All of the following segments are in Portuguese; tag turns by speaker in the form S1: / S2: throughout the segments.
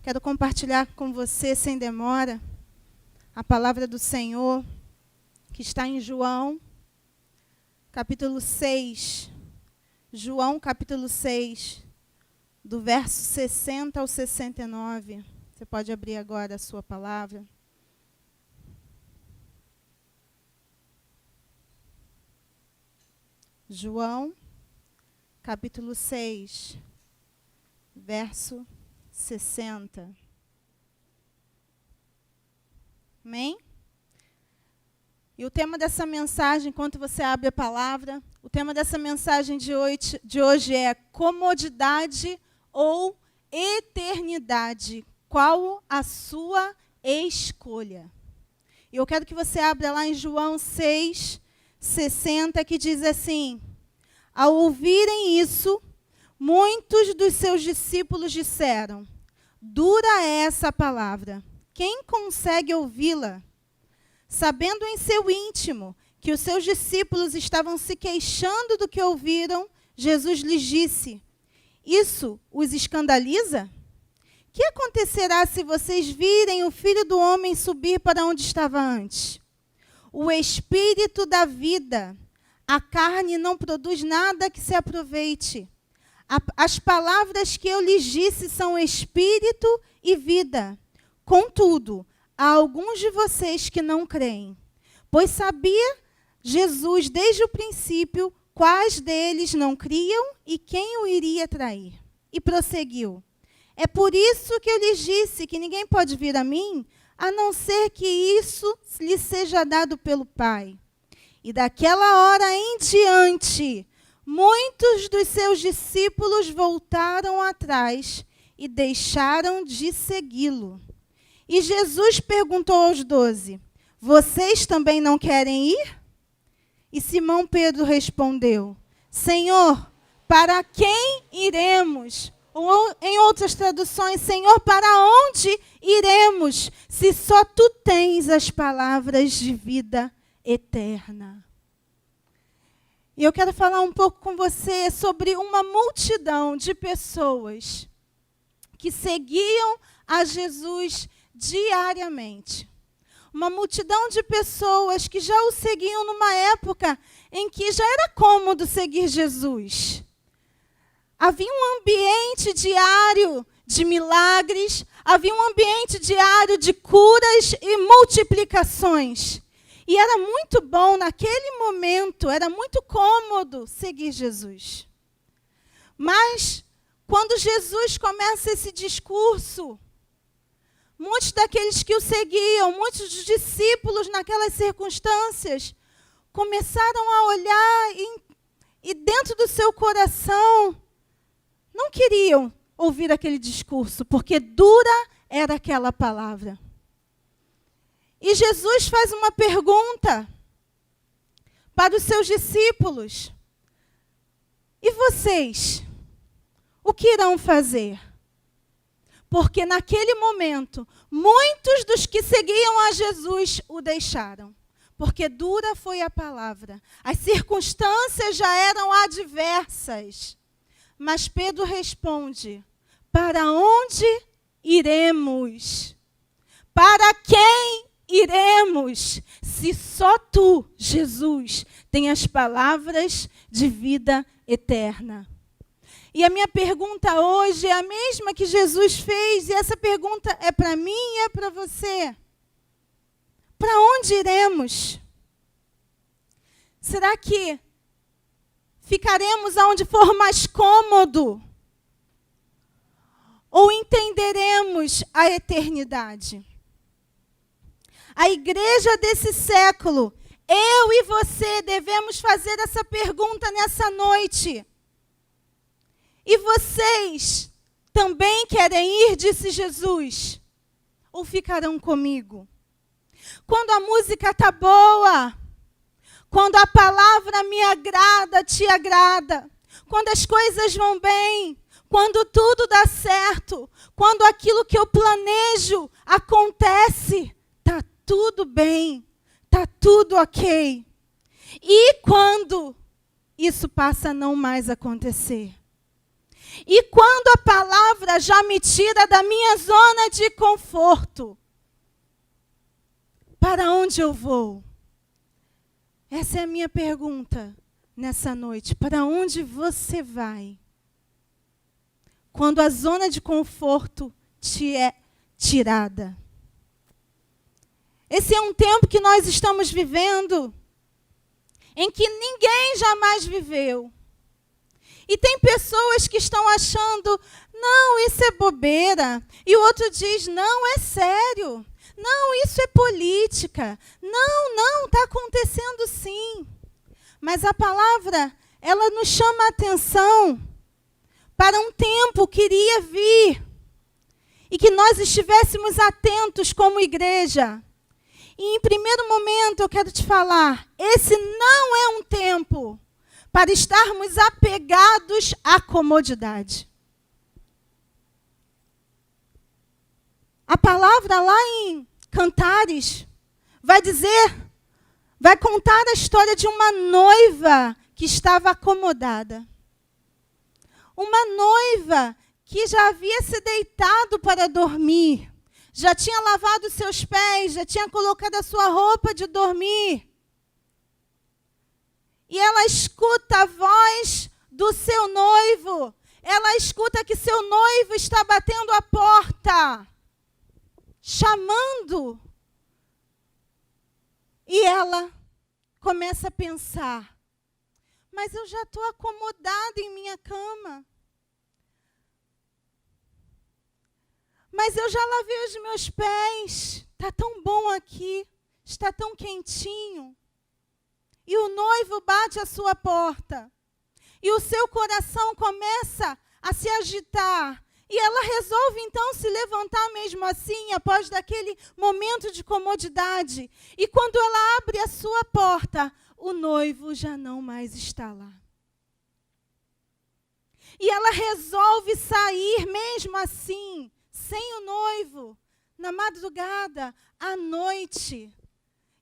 S1: Quero compartilhar com você, sem demora, a palavra do Senhor, que está em João, capítulo 6. João, capítulo 6, do verso 60 ao 69. Você pode abrir agora a sua palavra. João, capítulo 6, verso 60. Amém? E o tema dessa mensagem, enquanto você abre a palavra, o tema dessa mensagem de hoje é comodidade ou eternidade. Qual a sua escolha? E eu quero que você abra lá em João 6, 60, que diz assim: ao ouvirem isso, muitos dos seus discípulos disseram: dura é essa palavra, quem consegue ouvi-la? Sabendo em seu íntimo que os seus discípulos estavam se queixando do que ouviram, Jesus lhes disse: isso os escandaliza? Que acontecerá se vocês virem o Filho do Homem subir para onde estava antes? O Espírito da vida, a carne não produz nada que se aproveite. As palavras que eu lhes disse são espírito e vida. Contudo, há alguns de vocês que não creem. Pois sabia Jesus desde o princípio quais deles não criam e quem o iria trair. E prosseguiu: é por isso que eu lhes disse que ninguém pode vir a mim, a não ser que isso lhe seja dado pelo Pai. E daquela hora em diante, muitos dos seus discípulos voltaram atrás e deixaram de segui-lo. E Jesus perguntou aos 12, vocês também não querem ir? E Simão Pedro respondeu, Senhor, para quem iremos? Ou, em outras traduções, Senhor, para onde iremos, se só Tu tens as palavras de vida eterna? E eu quero falar um pouco com você sobre uma multidão de pessoas que seguiam a Jesus diariamente. Uma multidão de pessoas que já o seguiam numa época em que já era cômodo seguir Jesus. Havia um ambiente diário de milagres, havia um ambiente diário de curas e multiplicações. E era muito bom, naquele momento, era muito cômodo seguir Jesus. Mas, quando Jesus começa esse discurso, muitos daqueles que o seguiam, muitos dos discípulos naquelas circunstâncias, começaram a olhar e dentro do seu coração, não queriam ouvir aquele discurso, porque dura era aquela palavra. E Jesus faz uma pergunta para os seus discípulos. E vocês, o que irão fazer? Porque naquele momento, muitos dos que seguiam a Jesus o deixaram. Porque dura foi a palavra. As circunstâncias já eram adversas. Mas Pedro responde, para onde iremos? Para quem iremos? Se só Tu, Jesus, tem as palavras de vida eterna. E a minha pergunta hoje é a mesma que Jesus fez, e essa pergunta é para mim e é para você. Para onde iremos? Será que ficaremos aonde for mais cômodo? Ou entenderemos a eternidade? A igreja desse século, eu e você devemos fazer essa pergunta nessa noite. E vocês também querem ir, disse Jesus, ou ficarão comigo? Quando a música está boa, quando a palavra me agrada, te agrada, quando as coisas vão bem, quando tudo dá certo, quando aquilo que eu planejo acontece, está tudo bem, está tudo ok. E quando isso passa a não mais acontecer? E quando a palavra já me tira da minha zona de conforto, para onde eu vou? Essa é a minha pergunta nessa noite. Para onde você vai? Quando a zona de conforto te é tirada. Esse é um tempo que nós estamos vivendo, em que ninguém jamais viveu. E tem pessoas que estão achando, não, isso é bobeira. E o outro diz, não, é sério. Não, isso é política. Não, está acontecendo sim. Mas a palavra, ela nos chama a atenção para um tempo que iria vir. E que nós estivéssemos atentos como igreja. E em primeiro momento eu quero te falar, esse não é um tempo para estarmos apegados à comodidade. A palavra lá em Cantares vai dizer, vai contar a história de uma noiva que estava acomodada. Uma noiva que já havia se deitado para dormir, já tinha lavado seus pés, já tinha colocado a sua roupa de dormir. E ela escuta a voz do seu noivo. Ela escuta que seu noivo está batendo a porta, chamando. E ela começa a pensar, mas eu já estou acomodada em minha cama. Mas eu já lavei os meus pés. Está tão bom aqui. Está tão quentinho. E o noivo bate à sua porta. E o seu coração começa a se agitar. E ela resolve então se levantar mesmo assim, após daquele momento de comodidade. E quando ela abre a sua porta, o noivo já não mais está lá. E ela resolve sair mesmo assim, sem o noivo, na madrugada, à noite.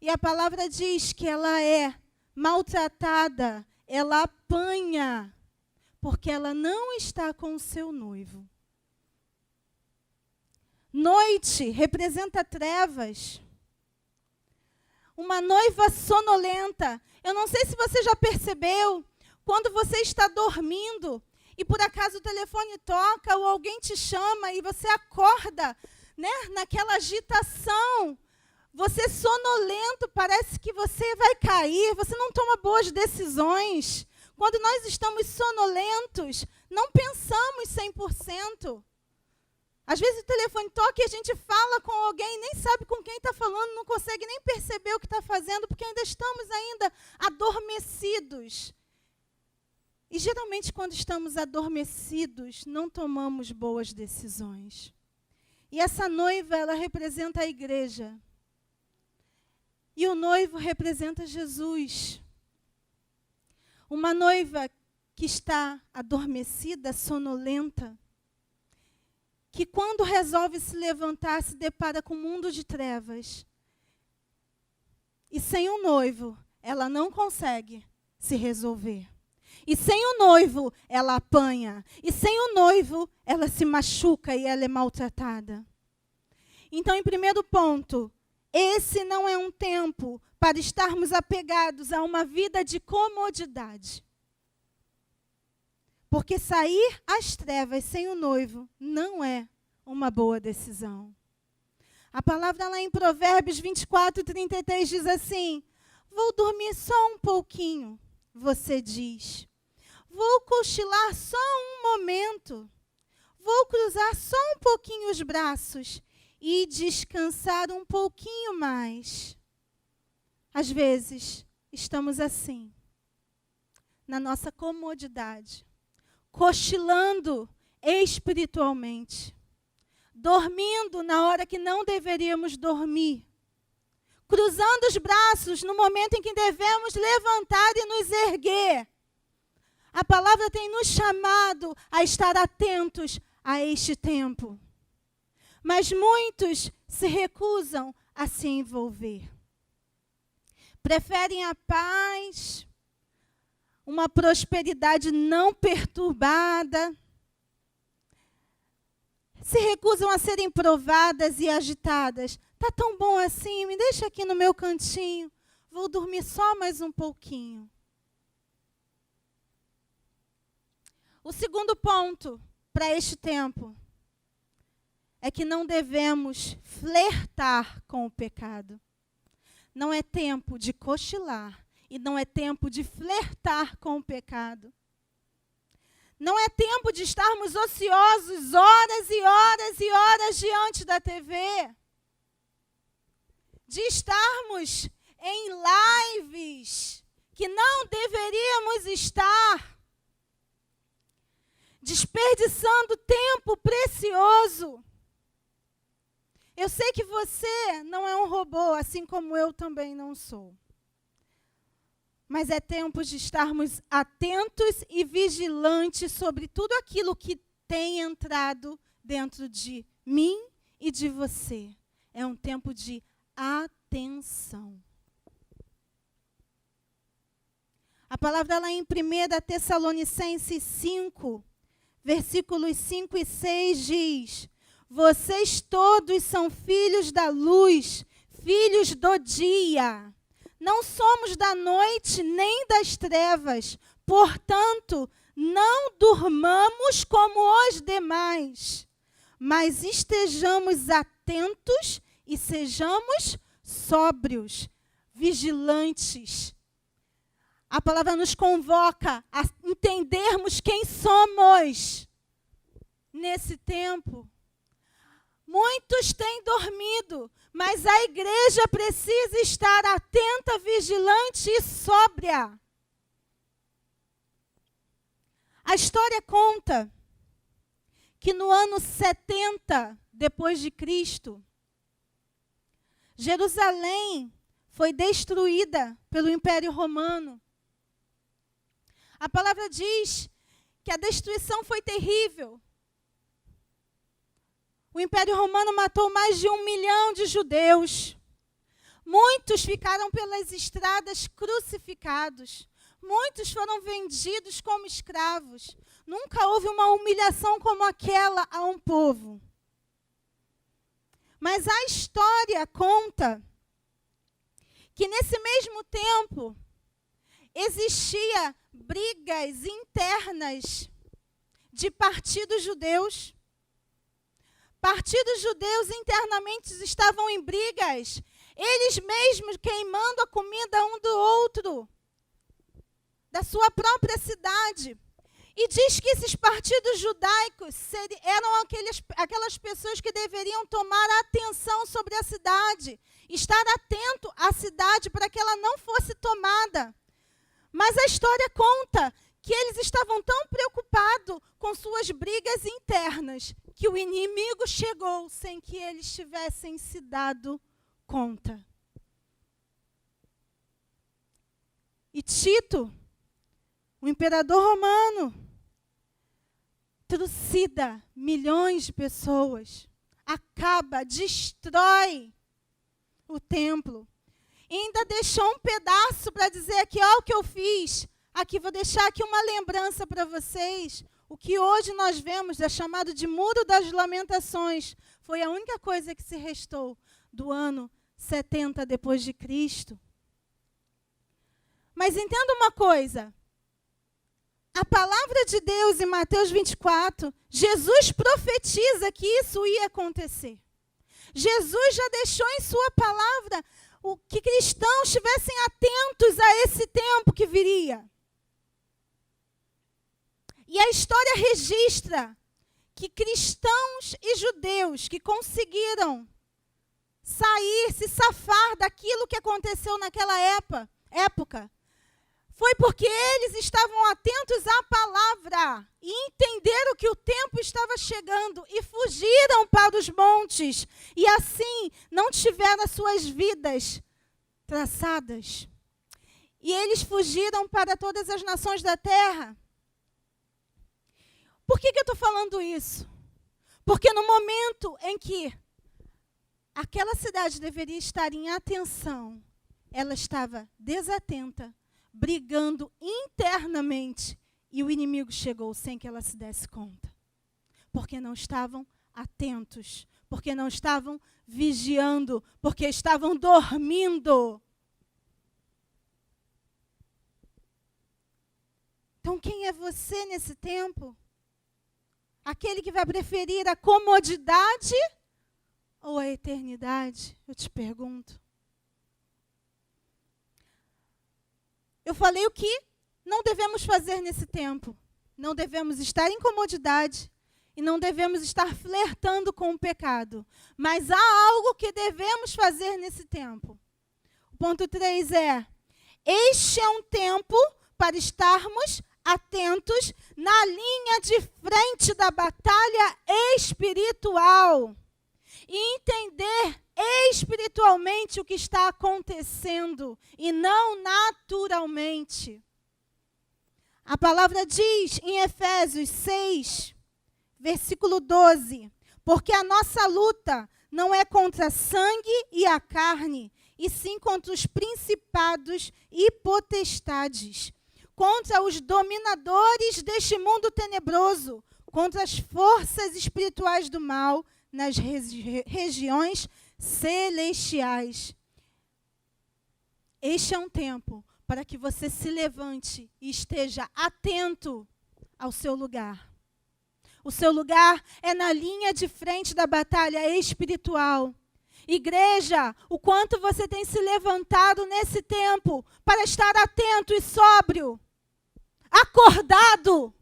S1: E a palavra diz que ela é maltratada, ela apanha, porque ela não está com o seu noivo. Noite representa trevas. Uma noiva sonolenta. Eu não sei se você já percebeu, quando você está dormindo, e por acaso o telefone toca ou alguém te chama e você acorda, né, naquela agitação, você sonolento, parece que você vai cair, você não toma boas decisões. Quando nós estamos sonolentos, não pensamos 100%. Às vezes o telefone toca e a gente fala com alguém, nem sabe com quem está falando, não consegue nem perceber o que está fazendo, porque ainda estamos ainda adormecidos. E geralmente quando estamos adormecidos, não tomamos boas decisões. E essa noiva, ela representa a igreja. E o noivo representa Jesus. Uma noiva que está adormecida, sonolenta, que quando resolve se levantar, se depara com um mundo de trevas. E sem o noivo, ela não consegue se resolver. E sem o noivo, ela apanha. E sem o noivo, ela se machuca e ela é maltratada. Então, em primeiro ponto, esse não é um tempo para estarmos apegados a uma vida de comodidade. Porque sair às trevas sem o noivo não é uma boa decisão. A palavra lá em Provérbios 24:33 diz assim: vou dormir só um pouquinho, você diz. Vou cochilar só um momento. Vou cruzar só um pouquinho os braços e descansar um pouquinho mais. Às vezes, estamos assim, na nossa comodidade, cochilando espiritualmente, dormindo na hora que não deveríamos dormir, cruzando os braços no momento em que devemos levantar e nos erguer. A palavra tem nos chamado a estar atentos a este tempo. Mas muitos se recusam a se envolver. Preferem a paz, uma prosperidade não perturbada, se recusam a serem provadas e agitadas. Tá tão bom assim, me deixa aqui no meu cantinho. Vou dormir só mais um pouquinho. O segundo ponto para este tempo é que não devemos flertar com o pecado. Não é tempo de cochilar e não é tempo de flertar com o pecado. Não é tempo de estarmos ociosos horas e horas e horas diante da TV. De estarmos em lives que não deveríamos estar. Desperdiçando tempo precioso. Eu sei que você não é um robô, assim como eu também não sou. Mas é tempo de estarmos atentos e vigilantes sobre tudo aquilo que tem entrado dentro de mim e de você. É um tempo de atenção. A palavra lá em 1 Tessalonicenses 5, versículos 5 e 6 diz: vocês todos são filhos da luz, filhos do dia. Não somos da noite nem das trevas. Portanto, não durmamos como os demais, mas estejamos atentos e sejamos sóbrios, vigilantes. A palavra nos convoca a entendermos quem somos nesse tempo. Muitos têm dormido, mas a igreja precisa estar atenta, vigilante e sóbria. A história conta que no ano 70 depois de Cristo, Jerusalém foi destruída pelo Império Romano. A palavra diz que a destruição foi terrível. O Império Romano matou mais de 1 milhão de judeus. Muitos ficaram pelas estradas crucificados. Muitos foram vendidos como escravos. Nunca houve uma humilhação como aquela a um povo. Mas a história conta que nesse mesmo tempo existia brigas internas de partidos judeus. Partidos judeus internamente estavam em brigas, eles mesmos queimando a comida um do outro, da sua própria cidade. E diz que esses partidos judaicos eram aquelas pessoas que deveriam tomar atenção sobre a cidade, estar atento à cidade para que ela não fosse tomada. Mas a história conta que eles estavam tão preocupados com suas brigas internas que o inimigo chegou sem que eles tivessem se dado conta. E Tito, o imperador romano, trucida milhões de pessoas, acaba, destrói o templo. E ainda deixou um pedaço para dizer aqui, ó, o que eu fiz. Aqui, vou deixar aqui uma lembrança para vocês. O que hoje nós vemos é chamado de Muro das Lamentações. Foi a única coisa que se restou do ano 70 depois de Cristo. Mas entenda uma coisa. A palavra de Deus em Mateus 24, Jesus profetiza que isso ia acontecer. Jesus já deixou em sua palavra que cristãos estivessem atentos a esse tempo que viria. E a história registra que cristãos e judeus que conseguiram sair, se safar daquilo que aconteceu naquela época, foi porque eles estavam atentos à palavra e entenderam que o tempo estava chegando e fugiram para os montes e assim não tiveram as suas vidas traçadas. E eles fugiram para todas as nações da terra. Por que eu estou falando isso? Porque no momento em que aquela cidade deveria estar em atenção, ela estava desatenta, brigando internamente, e o inimigo chegou sem que ela se desse conta. Porque não estavam atentos, porque não estavam vigiando, porque estavam dormindo. Então, quem é você nesse tempo? Aquele que vai preferir a comodidade ou a eternidade? Eu te pergunto. Eu falei o que não devemos fazer nesse tempo. Não devemos estar em comodidade e não devemos estar flertando com o pecado. Mas há algo que devemos fazer nesse tempo. O ponto 3 é: este é um tempo para estarmos atentos na linha de frente da batalha espiritual e entender espiritualmente o que está acontecendo e não naturalmente. A palavra diz em Efésios 6, versículo 12, porque a nossa luta não é contra a sangue e a carne, e sim contra os principados e potestades, contra os dominadores deste mundo tenebroso, contra as forças espirituais do mal nas regiões celestiais. Este é um tempo para que você se levante e esteja atento ao seu lugar. O seu lugar é na linha de frente da batalha espiritual. Igreja, o quanto você tem se levantado nesse tempo para estar atento e sóbrio, acordado.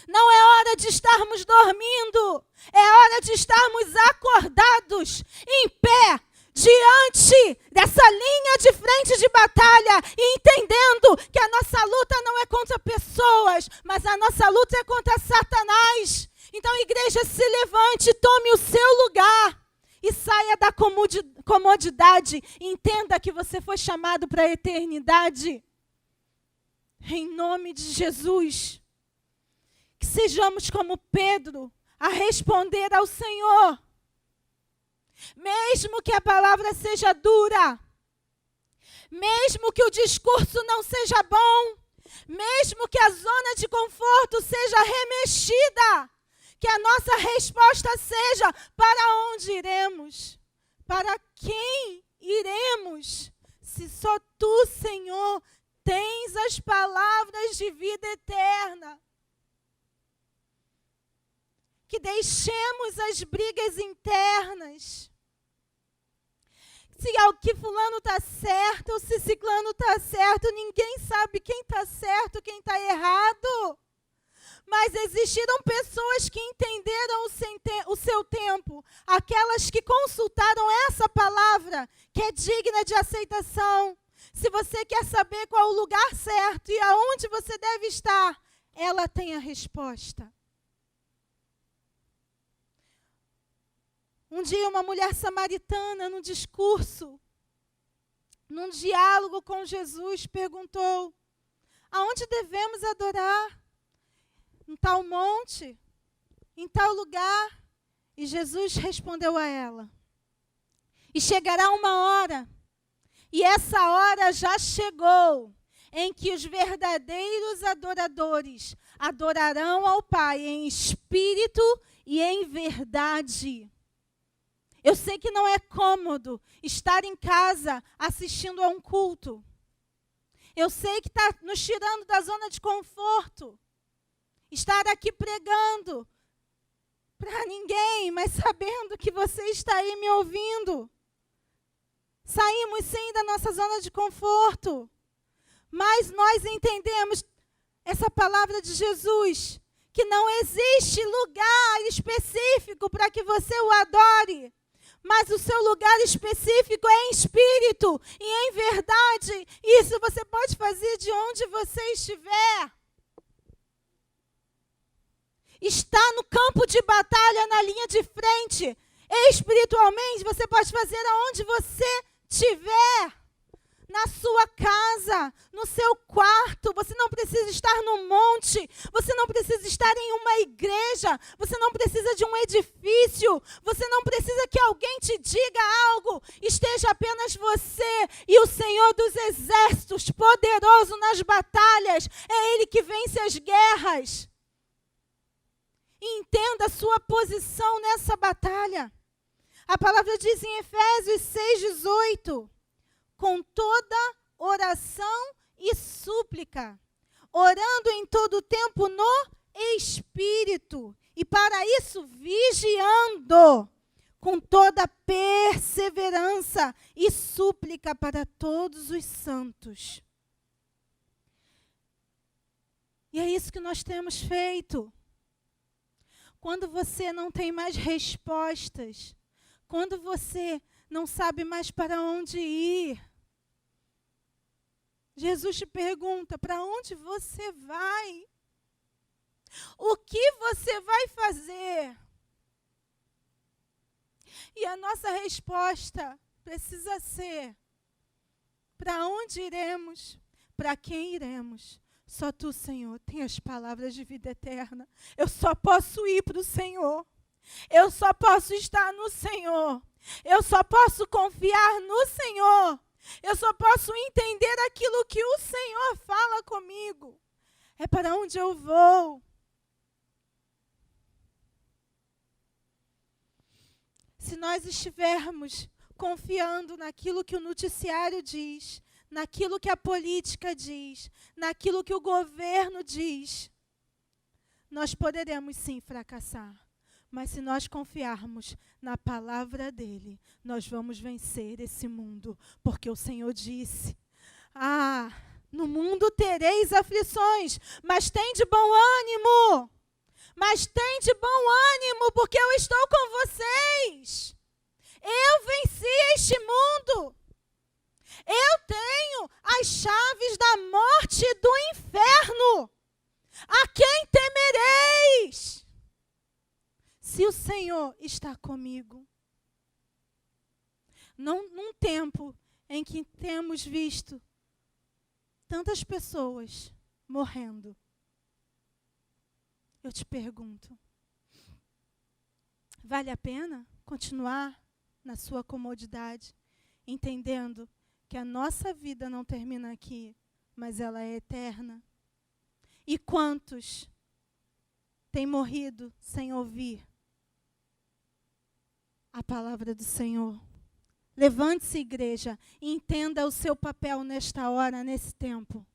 S1: Não é hora de estarmos dormindo, é hora de estarmos acordados, em pé, diante dessa linha de frente de batalha e entendendo que a nossa luta não é contra pessoas, mas a nossa luta é contra Satanás. Então, igreja, se levante, tome o seu lugar e saia da comodidade. Entenda que você foi chamado para a eternidade. Em nome de Jesus. Que sejamos como Pedro a responder ao Senhor. Mesmo que a palavra seja dura, mesmo que o discurso não seja bom, mesmo que a zona de conforto seja remexida, que a nossa resposta seja: para onde iremos? Para quem iremos? Se só tu, Senhor, tens as palavras de vida eterna. Que deixemos as brigas internas. Se que fulano está certo, ou se ciclano está certo, ninguém sabe quem está certo, quem está errado. Mas existiram pessoas que entenderam o seu tempo. Aquelas que consultaram essa palavra, que é digna de aceitação. Se você quer saber qual é o lugar certo e aonde você deve estar, ela tem a resposta. Um dia uma mulher samaritana, num discurso, num diálogo com Jesus, perguntou: aonde devemos adorar? Em tal monte? Em tal lugar? E Jesus respondeu a ela: e chegará uma hora, e essa hora já chegou, em que os verdadeiros adoradores adorarão ao Pai em espírito e em verdade. Eu sei que não é cômodo estar em casa assistindo a um culto. Eu sei que está nos tirando da zona de conforto. Estar aqui pregando para ninguém, mas sabendo que você está aí me ouvindo. Saímos sim da nossa zona de conforto. Mas nós entendemos essa palavra de Jesus, que não existe lugar específico para que você o adore. Mas o seu lugar específico é em espírito e em verdade. Isso você pode fazer de onde você estiver. Está no campo de batalha, na linha de frente. Espiritualmente, você pode fazer aonde você estiver. Na sua casa, no seu quarto. Você não precisa estar no monte. Você não precisa estar em uma igreja. Você não precisa de um edifício. Você não precisa que alguém te diga algo. Esteja apenas você e o Senhor dos Exércitos, poderoso nas batalhas. É Ele que vence as guerras. e entenda a sua posição nessa batalha. A palavra diz em Efésios 6,18, com toda oração e súplica, orando em todo o tempo no Espírito, e para isso vigiando, com toda perseverança e súplica para todos os santos. E é isso que nós temos feito. Quando você não tem mais respostas, quando você não sabe mais para onde ir, Jesus te pergunta: para onde você vai? O que você vai fazer? E a nossa resposta precisa ser: para onde iremos? Para quem iremos? Só Tu, Senhor, tem as palavras de vida eterna. Eu só posso ir para o Senhor. Eu só posso estar no Senhor. Eu só posso confiar no Senhor. Eu só posso entender aquilo que o Senhor fala comigo. É para onde eu vou. Se nós estivermos confiando naquilo que o noticiário diz, naquilo que a política diz, naquilo que o governo diz, nós poderemos sim fracassar. Mas se nós confiarmos na palavra dele, nós vamos vencer esse mundo. Porque o Senhor disse: no mundo tereis aflições, mas tem de bom ânimo. Mas tem de bom ânimo, porque eu estou com vocês. Eu venci este mundo. Eu tenho as chaves da morte e do inferno. A quem temereis? Se o Senhor está comigo. Num tempo em que temos visto tantas pessoas morrendo, eu te pergunto, vale a pena continuar na sua comodidade, entendendo que a nossa vida não termina aqui, mas ela é eterna? E quantos têm morrido sem ouvir a palavra do Senhor? Levante-se, igreja, e entenda o seu papel nesta hora, nesse tempo.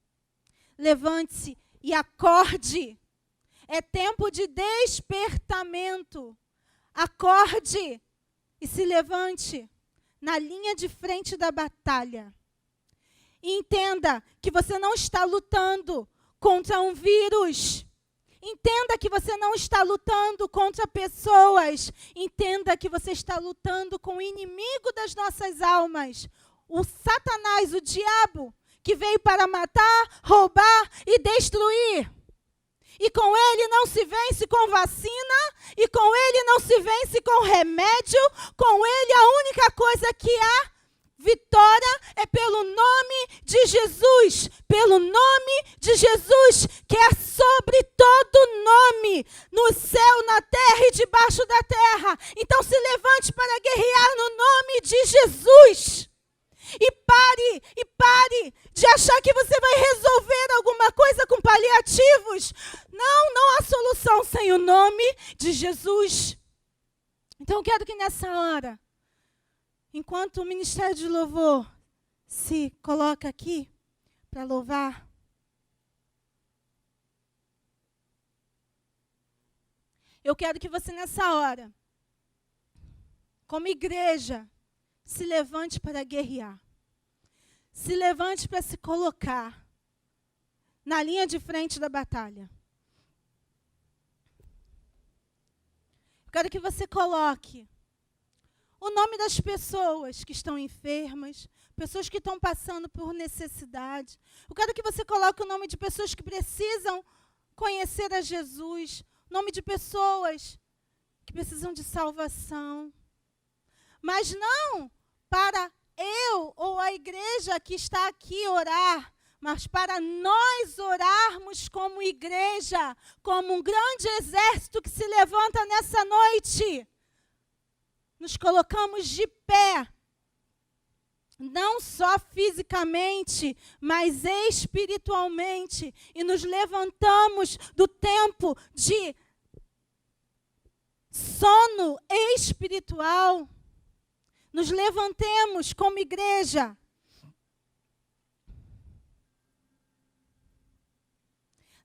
S1: Levante-se e acorde. É tempo de despertamento. Acorde e se levante na linha de frente da batalha. E entenda que você não está lutando contra um vírus. Entenda que você não está lutando contra pessoas. Entenda que você está lutando com o inimigo das nossas almas. O Satanás, o diabo, que veio para matar, roubar e destruir. E com ele não se vence com vacina, e com ele não se vence com remédio. Com ele a única coisa que há vitória é pelo nome de Jesus. Pelo nome de Jesus, que é sobre todo nome, no céu, na terra e debaixo da terra. Então se levante para guerrear no nome de Jesus. E pare de achar que você vai resolver alguma coisa com paliativos. Não há solução sem o nome de Jesus. Então eu quero que nessa hora, enquanto o Ministério de Louvor se coloca aqui para louvar, eu quero que você nessa hora, como igreja, se levante para guerrear. Se levante para se colocar na linha de frente da batalha. Eu quero que você coloque o nome das pessoas que estão enfermas, pessoas que estão passando por necessidade. Eu quero que você coloque o nome de pessoas que precisam conhecer a Jesus, nome de pessoas que precisam de salvação. Mas não para eu ou a igreja que está aqui orar, mas para nós orarmos como igreja, como um grande exército que se levanta nessa noite. Nos colocamos de pé, não só fisicamente, mas espiritualmente, e nos levantamos do tempo de sono espiritual. Nos levantemos como igreja.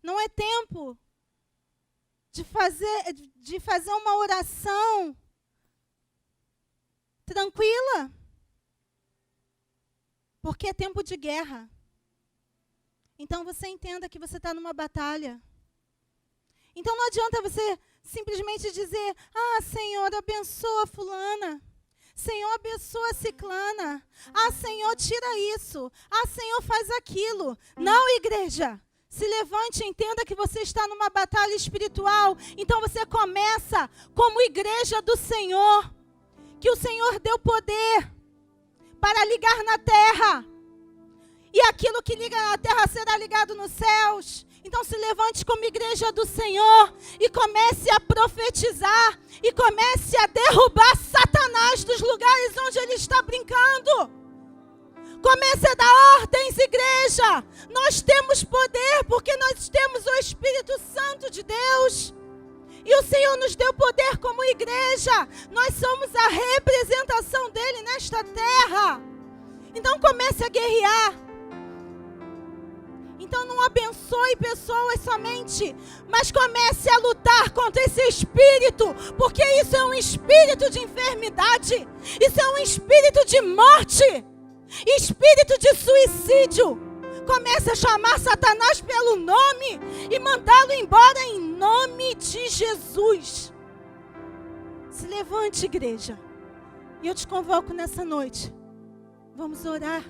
S1: Não é tempo de fazer uma oração tranquila, porque é tempo de guerra. Então você entenda que você está numa batalha. Então não adianta você simplesmente dizer: ah, Senhor, abençoa fulana. Senhor, abençoa ciclana. Ah, Senhor, tira isso. Ah, Senhor, faz aquilo. Não, igreja. Se levante e entenda que você está numa batalha espiritual. Então você começa como igreja do Senhor, que o Senhor deu poder para ligar na terra. E aquilo que liga na terra será ligado nos céus. Então se levante como igreja do Senhor e comece a profetizar e comece a derrubar Satanás dos lugares onde ele está brincando. Comece a dar ordens, igreja. Nós temos poder porque nós temos o Espírito Santo de Deus. E o Senhor nos deu poder como igreja. Nós somos a representação dele nesta terra. Então comece a guerrear. Então não abençoe pessoas somente, mas comece a lutar contra esse espírito, porque isso é um espírito de enfermidade, isso é um espírito de morte, espírito de suicídio. Comece a chamar Satanás pelo nome e mandá-lo embora em nome de Jesus. Se levante, igreja, e eu te convoco nessa noite. Vamos orar.